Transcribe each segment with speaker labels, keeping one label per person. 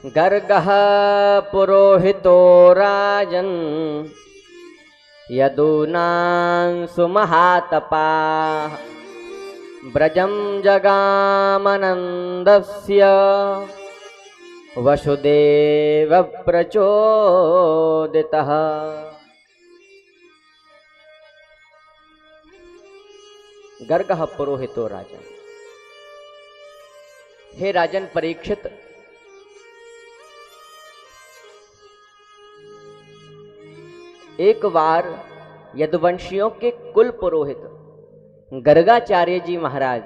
Speaker 1: गर्गः पुरोहितो राजन् यदूनां सुमहातपाः व्रजं जगामनन्दस्य वसुदेव प्रचोदितः। गर्गः पुरोहितो राजन। हे राजन परीक्षित, एक बार यदुवंशियों के कुल पुरोहित गर्गाचार्य जी महाराज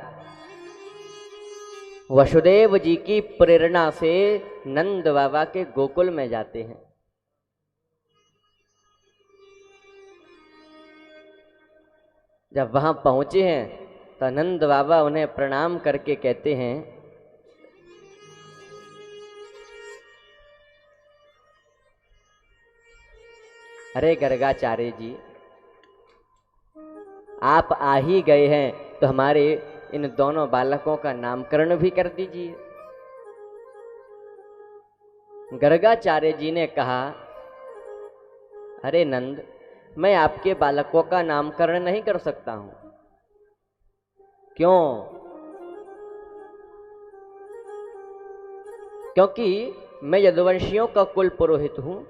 Speaker 1: वसुदेव जी की प्रेरणा से नंद बाबा के गोकुल में जाते हैं। जब वहां पहुंचे हैं तो नंद बाबा उन्हें प्रणाम करके कहते हैं, अरे गर्गाचार्य जी, आप आ ही गए हैं तो हमारे इन दोनों बालकों का नामकरण भी कर दीजिए। गर्गाचार्य जी ने कहा, अरे नंद, मैं आपके बालकों का नामकरण नहीं कर सकता हूं। क्यों? क्योंकि मैं यदुवंशियों का कुल पुरोहित हूं।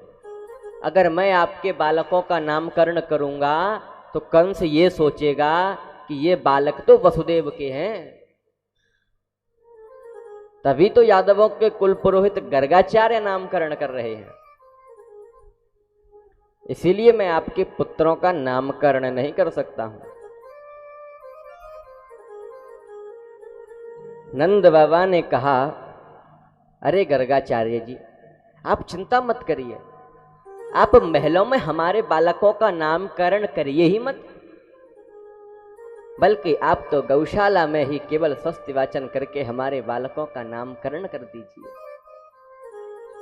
Speaker 1: अगर मैं आपके बालकों का नामकरण करूंगा तो कंस ये सोचेगा कि ये बालक तो वसुदेव के हैं। तभी तो यादवों के कुल पुरोहित गर्गाचार्य नामकरण कर रहे हैं। इसीलिए मैं आपके पुत्रों का नामकरण नहीं कर सकता हूं। नंद बाबा ने कहा, अरे गर्गाचार्य जी, आप चिंता मत करिए। आप महलों में हमारे बालकों का नामकरण करिए ही मत, बल्कि आप तो गौशाला में ही केवल स्वस्ति वाचन करके हमारे बालकों का नामकरण कर दीजिए।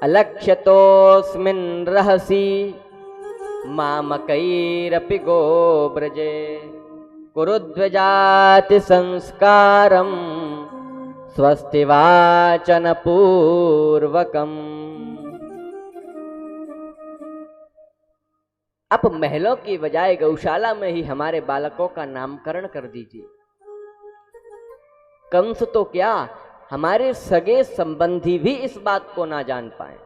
Speaker 1: अलक्ष्यतोऽस्मिन् रहसि मामकैरपि गोब्रजे कुरुध्वजाति संस्कारं स्वस्ति वाचन पूर्वकम्। आप महलों की बजाय गौशाला में ही हमारे बालकों का नामकरण कर दीजिए। कंस तो क्या, हमारे सगे संबंधी भी इस बात को ना जान पाए।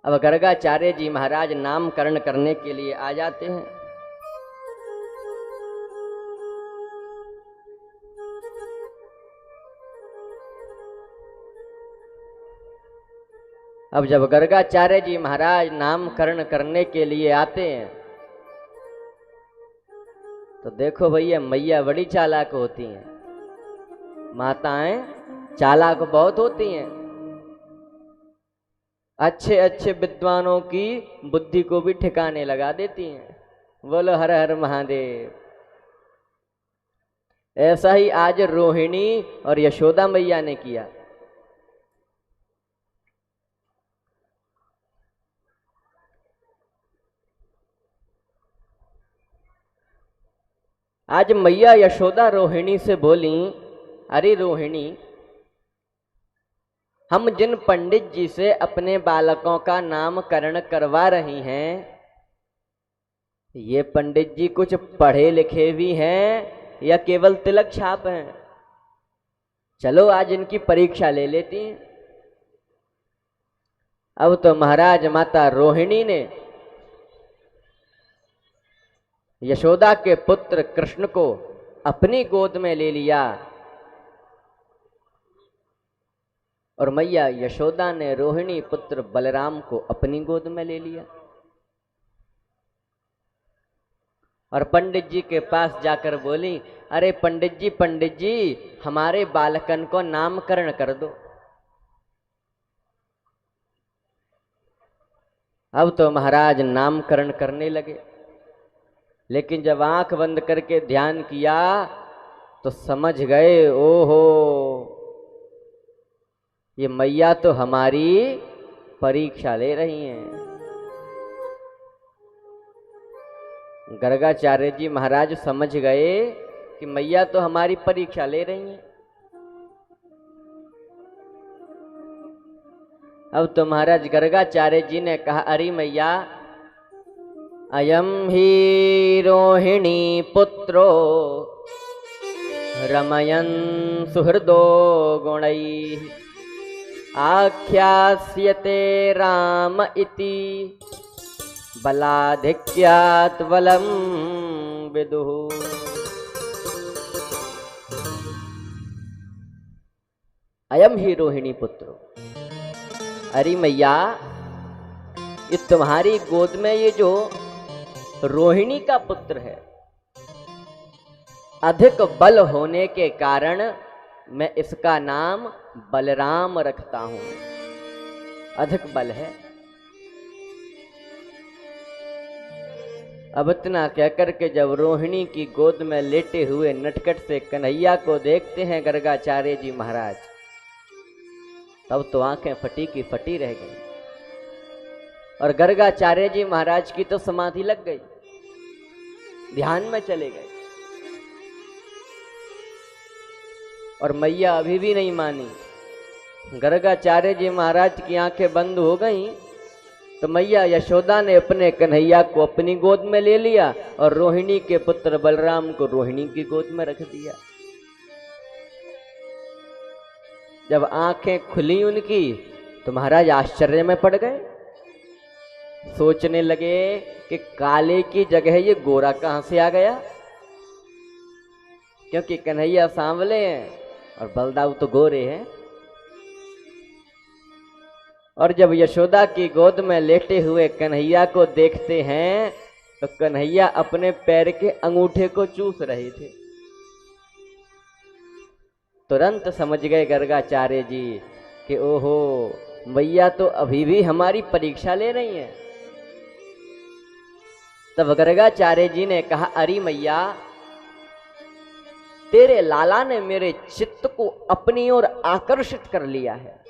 Speaker 1: अब गर्गाचार्य जी महाराज नामकरण करने के लिए आ जाते हैं। अब जब गर्गाचार्य जी महाराज नामकरण करने के लिए आते हैं तो देखो भैया, मैया बड़ी चालाक होती हैं, माताएं चालाक बहुत होती हैं। अच्छे अच्छे विद्वानों की बुद्धि को भी ठिकाने लगा देती हैं। बोलो हर हर महादेव। ऐसा ही आज रोहिणी और यशोदा मैया ने किया। आज मैया यशोदा रोहिणी से बोली, अरे रोहिणी, हम जिन पंडित जी से अपने बालकों का नामकरण करवा रही हैं, ये पंडित जी कुछ पढ़े लिखे भी हैं या केवल तिलक छाप हैं? चलो आज इनकी परीक्षा ले लेती हैं। अब तो महाराज माता रोहिणी ने यशोदा के पुत्र कृष्ण को अपनी गोद में ले लिया और मैया यशोदा ने रोहिणी पुत्र बलराम को अपनी गोद में ले लिया और पंडित जी के पास जाकर बोली, अरे पंडित जी, हमारे बालकन को नामकरण कर दो। अब तो महाराज नामकरण करने लगे, लेकिन जब आंख बंद करके ध्यान किया तो समझ गए, ओहो, ये मैया तो हमारी परीक्षा ले रही हैं। गर्गाचार्य जी महाराज समझ गए कि मैया तो हमारी परीक्षा ले रही हैं। अब तो महाराज गर्गाचार्य जी ने कहा, अरे मैया, अयम ही रोहिणी पुत्रो रमयन सुहृदो गुणैः आख्यास्यते राम इति बलाधिक्यात् बलं विदुः। अयम ही रोहिणी पुत्रो, अरे मैया, ये तुम्हारी गोद में ये जो रोहिणी का पुत्र है, अधिक बल होने के कारण मैं इसका नाम बलराम रखता हूं। अधिक बल है। अब इतना कहकर के जब रोहिणी की गोद में लेटे हुए नटखट से कन्हैया को देखते हैं गर्गाचार्य जी महाराज, तब तो आंखें फटी की फटी रह गई और गर्गाचार्य जी महाराज की तो समाधि लग गई, ध्यान में चले गए। और मैया अभी भी नहीं मानी। गर्गाचार्य जी महाराज की आंखें बंद हो गईं तो मैया यशोदा ने अपने कन्हैया को अपनी गोद में ले लिया और रोहिणी के पुत्र बलराम को रोहिणी की गोद में रख दिया। जब आंखें खुली उनकी तो महाराज आश्चर्य में पड़ गए, सोचने लगे कि काले की जगह ये गोरा कहां से आ गया, क्योंकि कन्हैया सांवले हैं और बलदाऊ तो गोरे हैं। और जब यशोदा की गोद में लेटे हुए कन्हैया को देखते हैं तो कन्हैया अपने पैर के अंगूठे को चूस रहे थे। तुरंत समझ गए गर्गाचार्य जी कि ओहो, मैया तो अभी भी हमारी परीक्षा ले रही हैं। तब गर्गाचार्य जी ने कहा, अरे मैया, तेरे लाला ने मेरे चित्त को अपनी ओर आकर्षित कर लिया है।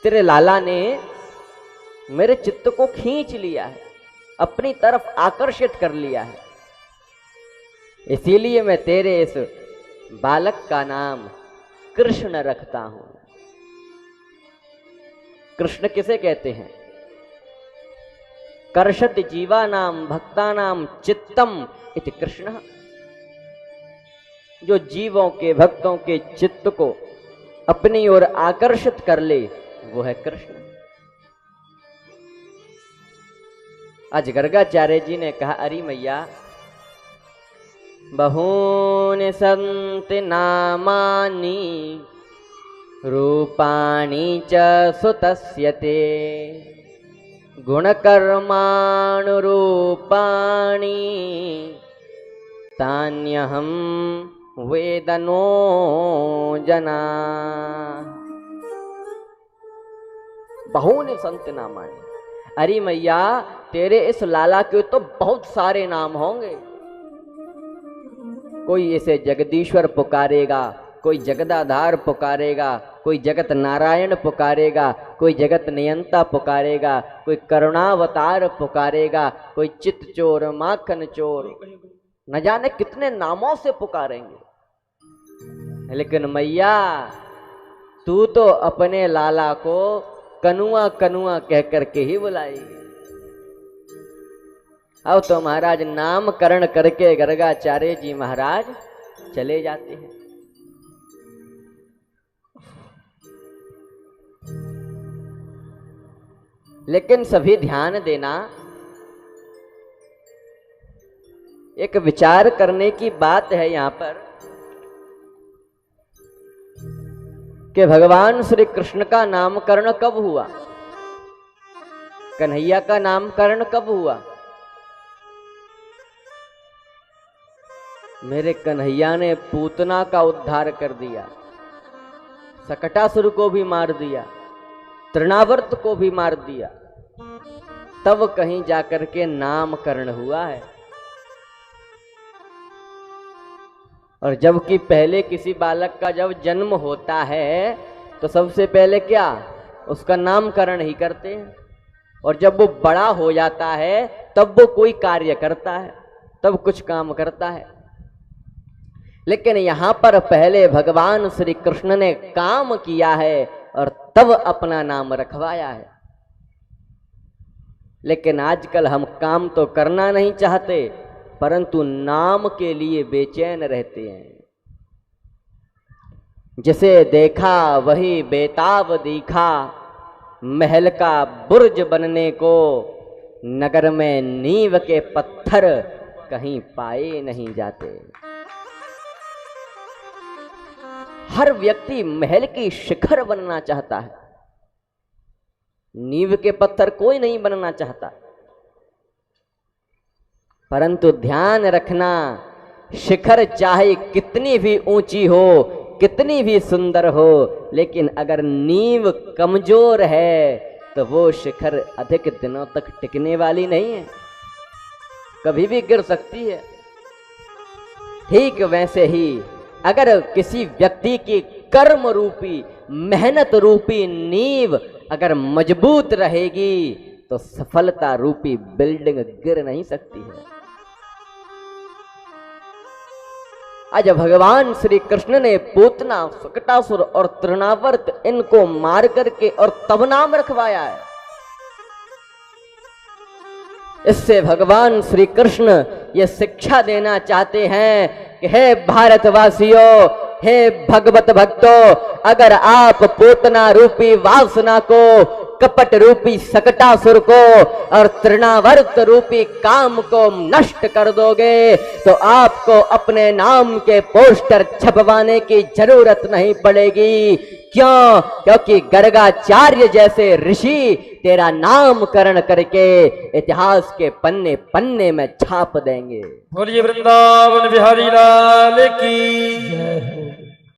Speaker 1: तेरे लाला ने मेरे चित्त को खींच लिया है, अपनी तरफ आकर्षित कर लिया है। इसीलिए मैं तेरे इस बालक का नाम कृष्ण रखता हूं। कृष्ण किसे कहते हैं? कर्षति जीवानाम भक्तानाम चित्तम इति कृष्ण। जो जीवों के भक्तों के चित्त को अपनी ओर आकर्षित कर ले वो है कृष्ण। आज गर्गाचार्य जी ने कहा, अरे मैया, बहूनि सन्ति नामानि रूपाणि च सुतस्य ते गुणकर्माणुरूपाणि तान्यहं वेदनो जना। बहूनि सन्ति नामानि, अरे मैया, तेरे इस लाला के तो बहुत सारे नाम होंगे। कोई इसे जगदीश्वर पुकारेगा, कोई जगदाधार पुकारेगा, कोई जगत नारायण पुकारेगा, कोई जगत नियंता पुकारेगा, कोई करुणावतार पुकारेगा, कोई चित्त चोर, माखन चोर, न जाने कितने नामों से पुकारेंगे। लेकिन मैया, तू तो अपने लाला को कनुआ कनुआ कह करके ही बुलाएगी। अब तो महाराज नामकरण करके गर्गाचार्य जी महाराज चले जाते हैं। लेकिन सभी ध्यान देना, एक विचार करने की बात है यहां पर कि भगवान श्री कृष्ण का नामकरण कब हुआ, कन्हैया का नामकरण कब हुआ? मेरे कन्हैया ने पूतना का उद्धार कर दिया, सकटासुर को भी मार दिया, तृणावर्त को भी मार दिया, तब कहीं जाकर के नामकरण हुआ है। और जबकि पहले किसी बालक का जब जन्म होता है तो सबसे पहले क्या, उसका नामकरण ही करते हैं। और जब वो बड़ा हो जाता है तब वो कोई कार्य करता है, तब कुछ काम करता है। लेकिन यहां पर पहले भगवान श्री कृष्ण ने काम किया है और तब अपना नाम रखवाया है। लेकिन आजकल हम काम तो करना नहीं चाहते, परंतु नाम के लिए बेचैन रहते हैं। जिसे देखा वही बेताब दिखा, महल का बुर्ज बनने को नगर में नींव के पत्थर कहीं पाए नहीं जाते। हर व्यक्ति महल की शिखर बनना चाहता है, नींव के पत्थर कोई नहीं बनना चाहता। परंतु ध्यान रखना, शिखर चाहे कितनी भी ऊंची हो, कितनी भी सुंदर हो, लेकिन अगर नींव कमजोर है तो वो शिखर अधिक दिनों तक टिकने वाली नहीं है, कभी भी गिर सकती है। ठीक वैसे ही अगर किसी व्यक्ति की कर्म रूपी, मेहनत रूपी नींव अगर मजबूत रहेगी तो सफलता रूपी बिल्डिंग गिर नहीं सकती है। आज भगवान श्री कृष्ण ने पूतना, शकटासुर और तृणावर्त इनको मार करके और तब नाम रखवाया है। इससे भगवान श्री कृष्ण ये शिक्षा देना चाहते हैं कि हे भारतवासियों, हे भगवत भक्तों, अगर आप पूतना रूपी वासना को, कपट रूपी शकटासुर को और तृणावर्त रूपी काम को नष्ट कर दोगे तो आपको अपने नाम के पोस्टर छपवाने की जरूरत नहीं पड़ेगी। क्यों? क्योंकि गर्गाचार्य जैसे ऋषि तेरा नामकरण करके इतिहास के पन्ने पन्ने में छाप देंगे।
Speaker 2: बोलिए वृंदावन बिहारी लाल की।